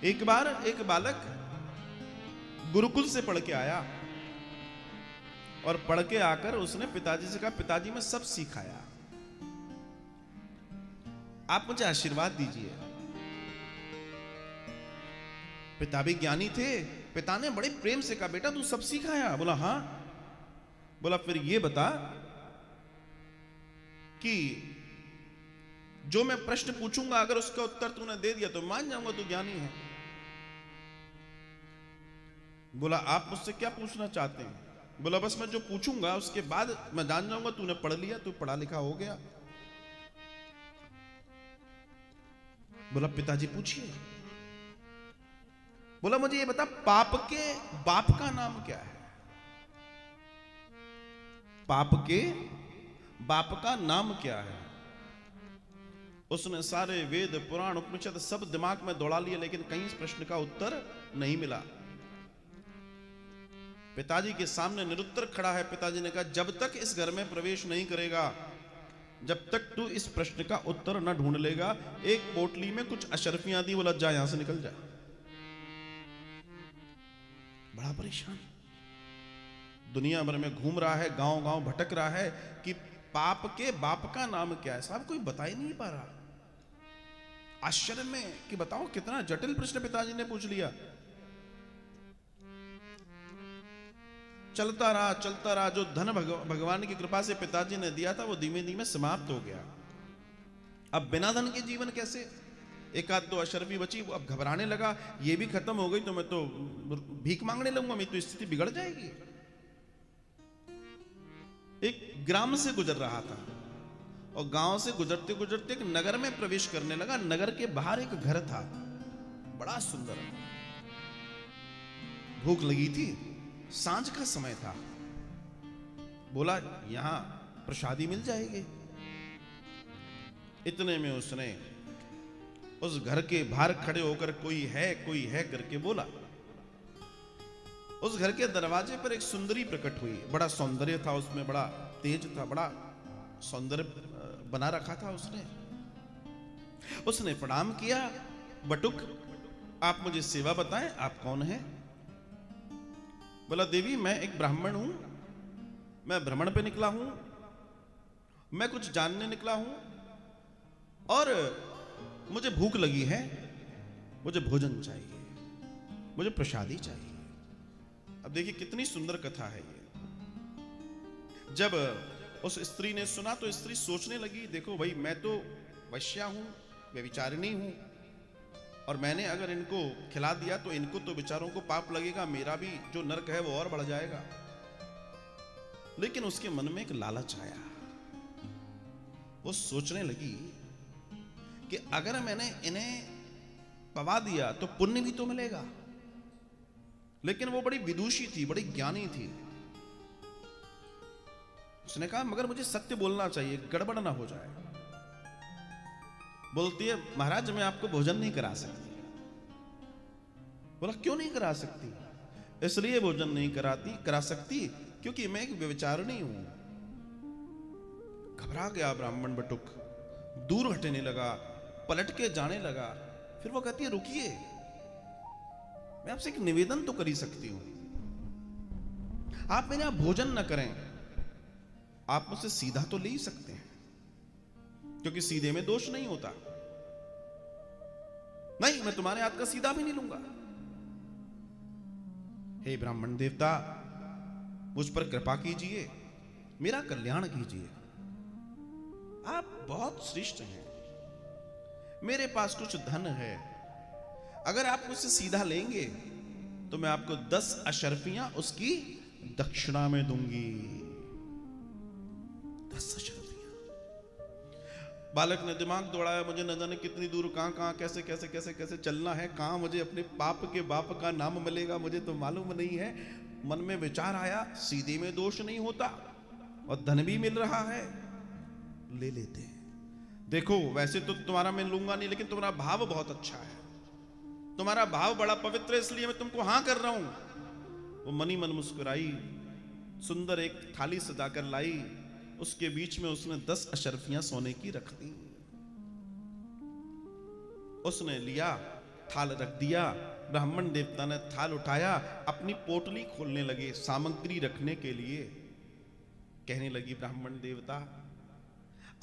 एक बार एक बालक गुरुकुल से पढ़ के आया और पढ़ के आकर उसने पिताजी से कहा, पिताजी मैं सब सिखाया, आप मुझे आशीर्वाद दीजिए। पिता भी ज्ञानी थे, पिता ने बड़े प्रेम से कहा, बेटा तू सब सिखाया? बोला हाँ। बोला फिर ये बता कि जो मैं प्रश्न पूछूंगा अगर उसका उत्तर तूने दे दिया तो मान जाऊंगा तू ज्ञानी है। बोला आप मुझसे क्या पूछना चाहते हैं? बोला बस मैं जो पूछूंगा उसके बाद मैं जान जाऊंगा तूने पढ़ लिया, तू पढ़ा लिखा हो गया। बोला पिताजी पूछिए। बोला मुझे ये बता, पाप के बाप का नाम क्या है? पाप के बाप का नाम क्या है? उसने सारे वेद पुराण उपनिषद सब दिमाग में दौड़ा लिए, लेकिन कहीं इस प्रश्न का उत्तर नहीं मिला। पिताजी के सामने निरुत्तर खड़ा है। पिताजी ने कहा, जब तक इस घर में प्रवेश नहीं करेगा, जब तक तू इस प्रश्न का उत्तर न ढूंढ लेगा, एक पोटली में कुछ अशर्फियां दी, बोला जा यहां से निकल जा। बड़ा परेशान, दुनिया भर में घूम रहा है, गांव गांव भटक रहा है कि पाप के बाप का नाम क्या है। साहब कोई बता ही नहीं पा रहा। आश्चर्य में कि बताओ कितना जटिल प्रश्न पिताजी ने पूछ लिया। चलता रहा, जो धन भगवान की कृपा से पिताजी ने दिया था वो धीमे धीमे समाप्त हो गया। अब बिना धन के जीवन कैसे? एक आध दो अशर्फी बची, वो अब घबराने लगा, ये भी खत्म हो गई तो मैं तो भीख मांगने लगूंगा, मेरी तो स्थिति बिगड़ जाएगी। एक ग्राम से गुजर रहा था और गांव से गुजरते गुजरते एक नगर में प्रवेश करने लगा। नगर के बाहर एक घर था, बड़ा सुंदर। भूख लगी थी, सांझ का समय था। बोला यहां प्रसादी मिल जाएगी। इतने में उसने उस घर के बाहर खड़े होकर कोई है करके बोला। उस घर के दरवाजे पर एक सुंदरी प्रकट हुई। बड़ा सौंदर्य था उसमें, बड़ा तेज था, बड़ा सौंदर्य बना रखा था उसने प्रणाम किया। बटुक आप मुझे सेवा बताएं, आप कौन हैं? बोला देवी मैं एक ब्राह्मण हूं, मैं भ्रमण पे निकला हूं, मैं कुछ जानने निकला हूं और मुझे भूख लगी है, मुझे भोजन चाहिए, मुझे प्रसादी चाहिए। अब देखिए कितनी सुंदर कथा है ये। जब उस स्त्री ने सुना तो स्त्री सोचने लगी, देखो भाई मैं तो वैश्या हूं, व्यभिचारिणी हूं, और मैंने अगर इनको खिला दिया तो इनको तो बेचारों को पाप लगेगा, मेरा भी जो नरक है वो और बढ़ जाएगा। लेकिन उसके मन में एक लालच आया। वो सोचने लगी कि अगर मैंने इन्हें पवा दिया तो पुण्य भी तो मिलेगा। लेकिन वो बड़ी विदुषी थी, बड़ी ज्ञानी थी। उसने कहा मगर मुझे सत्य बोलना चाहिए, गड़बड़ ना हो जाए। बोलती है महाराज मैं आपको भोजन नहीं करा सकती। बोला क्यों नहीं करा सकती? इसलिए भोजन नहीं करा सकती क्योंकि मैं एक व्यभिचारिणी हूं। घबरा गया ब्राह्मण बटुक, दूर हटने लगा, पलट के जाने लगा। फिर वो कहती है रुकिए, मैं आपसे एक निवेदन तो कर ही सकती हूं। आप मेरे यहां भोजन न करें, आप मुझसे सीधा तो ले ही सकते हैं, क्योंकि सीधे में दोष नहीं होता। नहीं मैं तुम्हारे हाथ का सीधा भी नहीं लूंगा। हे ब्राह्मण देवता मुझ पर कृपा कीजिए, मेरा कल्याण कीजिए। आप बहुत श्रेष्ठ हैं, मेरे पास कुछ धन है, अगर आप मुझसे सीधा लेंगे तो मैं आपको 10 अशर्फियां उसकी दक्षिणा में दूंगी। 10 अशर्फियां। बालक ने दिमाग दौड़ाया, मुझे न जाने कितनी दूर कहां कैसे कैसे कैसे कैसे चलना है, कहां मुझे अपने पाप के बाप का नाम मिलेगा, मुझे तो मालूम नहीं है। मन में विचार आया, सीधे में दोष नहीं होता और धन भी मिल रहा है, ले लेते हैं। देखो वैसे तो तुम्हारा मैं लूंगा नहीं, लेकिन तुम्हारा भाव बहुत अच्छा है, तुम्हारा भाव बड़ा पवित्र है, इसलिए मैं तुमको हां कर रहा हूं। वो मनी मन मुस्कुराई, सुंदर एक थाली सजाकर लाई, उसके बीच में उसने 10 अशर्फियां सोने की रख दी। उसने लिया, थाल रख दिया। ब्राह्मण देवता ने थाल उठाया, अपनी पोटली खोलने लगे सामग्री रखने के लिए। कहने लगी ब्राह्मण देवता,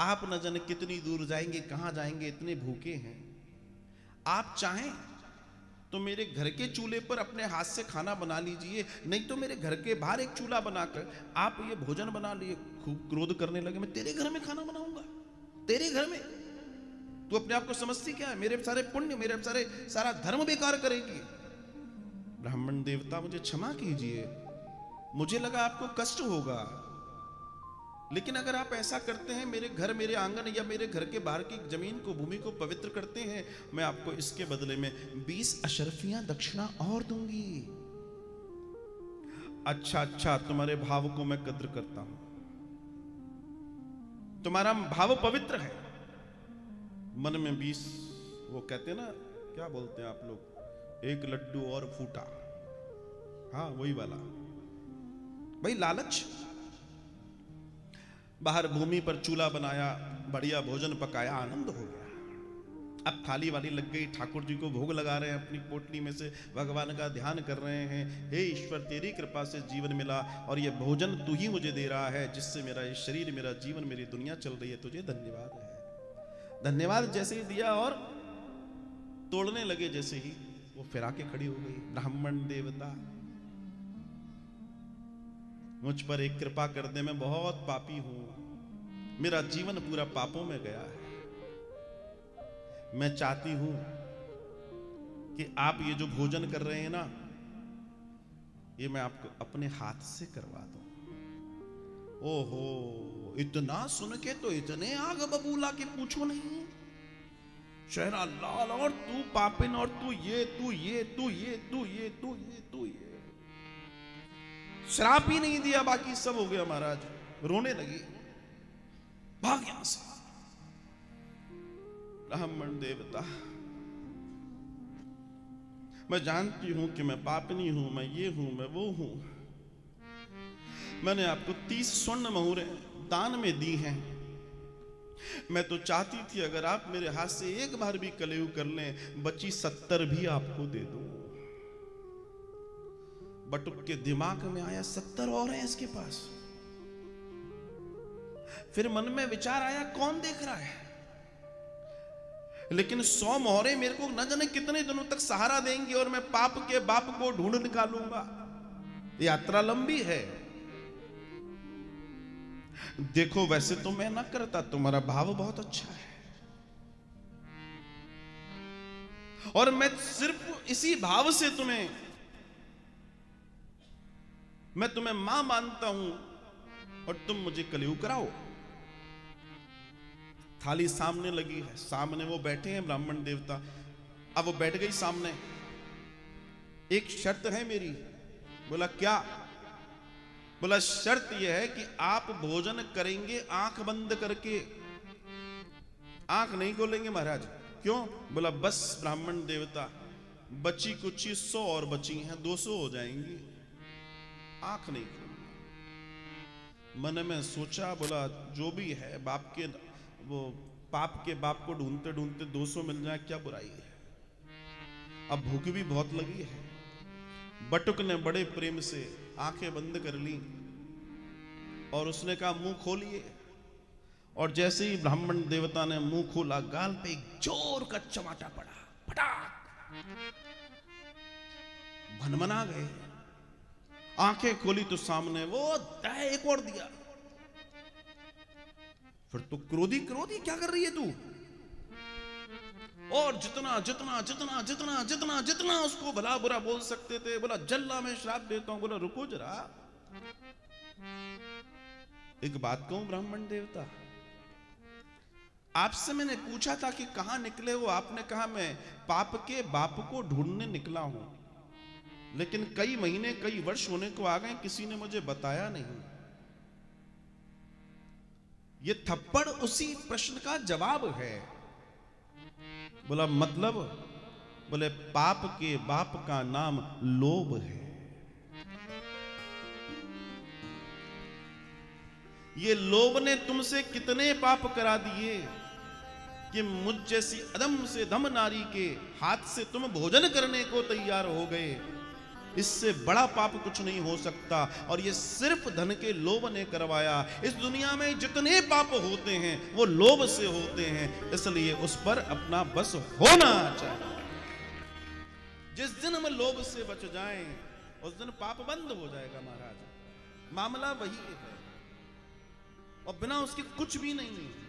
आप न जाने कितनी दूर जाएंगे, कहां जाएंगे, इतने भूखे हैं। आप चाहें तो मेरे घर के चूल्हे पर अपने हाथ से खाना बना लीजिए, नहीं तो मेरे घर के बाहर एक चूल्हा बनाकर आप ये भोजन बना लिए। खूब क्रोध करने लगे, मैं तेरे घर में खाना बनाऊंगा, तेरे घर में? तू अपने आप को समझती क्या है? मेरे सारे पुण्य, मेरे सारा धर्म बेकार करेगी। ब्राह्मण देवता मुझे क्षमा कीजिए, मुझे लगा आपको कष्ट होगा, लेकिन अगर आप ऐसा करते हैं, मेरे घर, मेरे आंगन या मेरे घर के बाहर की जमीन को, भूमि को पवित्र करते हैं, मैं आपको इसके बदले में 20 अशर्फियां दक्षिणा और दूंगी। अच्छा, तुम्हारे भाव को मैं कद्र करता हूं, तुम्हारा भाव पवित्र है। मन में 20, वो कहते हैं ना, क्या बोलते हैं आप लोग, एक लड्डू और फूटा, हाँ वही वाला, भाई लालच। बाहर भूमि पर चूल्हा बनाया, बढ़िया भोजन पकाया, आनंद हो गया। अब थाली वाली लग गई, ठाकुर जी को भोग लगा रहे हैं, अपनी पोटली में से भगवान का ध्यान कर रहे हैं। हे ईश्वर, तेरी कृपा से जीवन मिला और ये भोजन तू ही मुझे दे रहा है, जिससे मेरा ये शरीर, मेरा जीवन, मेरी दुनिया चल रही है, तुझे धन्यवाद है। धन्यवाद जैसे ही दिया और तोड़ने लगे, जैसे ही वो फिर आके खड़ी हो गई। ब्राह्मण देवता, मुझ पर एक कृपा कर दे, मैं बहुत पापी हूं, मेरा जीवन पूरा पापों में गया है। मैं चाहती हूं कि आप ये जो भोजन कर रहे हैं ना, ये मैं आपको अपने हाथ से करवा दूं। ओहो, इतना सुन के तो इतने आग बबूला के पूछो नहीं। चेहरा लाल, और तू पापिन, और तू ये, तू ये, तू ये, तू ये, तू ये, तू ये। श्राप ही नहीं दिया, बाकी सब हो गया महाराज। रोने लगी, भाग यहां से। ब्राह्मण देवता, मैं जानती हूं कि मैं पापनी हूं, मैं ये हूं, मैं वो हूं। मैंने आपको 30 स्वर्ण मुहरें दान में दी हैं। मैं तो चाहती थी अगर आप मेरे हाथ से एक बार भी कलेऊ कर लें, बची 70 भी आपको दे दूं। बटुक के दिमाग में आया 70 और हैं इसके पास। फिर मन में विचार आया, कौन देख रहा है, लेकिन 100 मोहरे मेरे को न जाने कितने दिनों तक सहारा देंगी और मैं पाप के बाप को ढूंढ निकालूंगा। यात्रा लंबी है। देखो, वैसे तो मैं ना करता, तुम्हारा भाव बहुत अच्छा है, और मैं सिर्फ इसी भाव से मैं तुम्हें मां मानता हूं और तुम मुझे कलेऊ कराओ। थाली सामने लगी है, सामने वो बैठे हैं ब्राह्मण देवता। अब वो बैठ गई सामने। एक शर्त है मेरी। बोला क्या? बोला शर्त यह है कि आप भोजन करेंगे आंख बंद करके, आंख नहीं खोलेंगे महाराज। क्यों? बोला बस ब्राह्मण देवता, बची कुछ 100 और बची हैं, 200 हो जाएंगी, आंख नहीं खोलना। मन में सोचा, बोला जो भी है, बाप के वो पाप के बाप को ढूंढते ढूंढते 200 मिल जाए, क्या बुराई है। अब भूख भी बहुत लगी है। बटुक ने बड़े प्रेम से आंखें बंद कर ली और उसने कहा मुंह खोलिए। और जैसे ही ब्राह्मण देवता ने मुंह खोला, गाल पे एक जोर का चमाटा पड़ा, फटाक, भनमना गए। आंखें खोली तो सामने वो एक और दिया। फिर तो क्रोधी क्रोधी, क्या कर रही है तू? और जितना जितना जितना जितना जितना जितना उसको भला बुरा बोल सकते थे, बोला जल्ला मैं श्राप देता हूं। बोला रुको जरा, एक बात कहूं ब्राह्मण देवता, आपसे मैंने पूछा था कि कहां निकले हो, आपने कहा मैं पाप के बाप को ढूंढने निकला हूं, लेकिन कई महीने कई वर्ष होने को आ गए, किसी ने मुझे बताया नहीं। ये थप्पड़ उसी प्रश्न का जवाब है। बोला मतलब? बोले पाप के बाप का नाम लोभ है। ये लोभ ने तुमसे कितने पाप करा दिए। कि मुझ जैसी अदम से दम नारी के हाथ से तुम भोजन करने को तैयार हो गए, इससे बड़ा पाप कुछ नहीं हो सकता। और ये सिर्फ धन के लोभ ने करवाया। इस दुनिया में जितने पाप होते हैं वो लोभ से होते हैं, इसलिए उस पर अपना बस होना चाहिए। जिस दिन हम लोभ से बच जाएं उस दिन पाप बंद हो जाएगा महाराज। मामला वही है और बिना उसके कुछ भी नहीं है।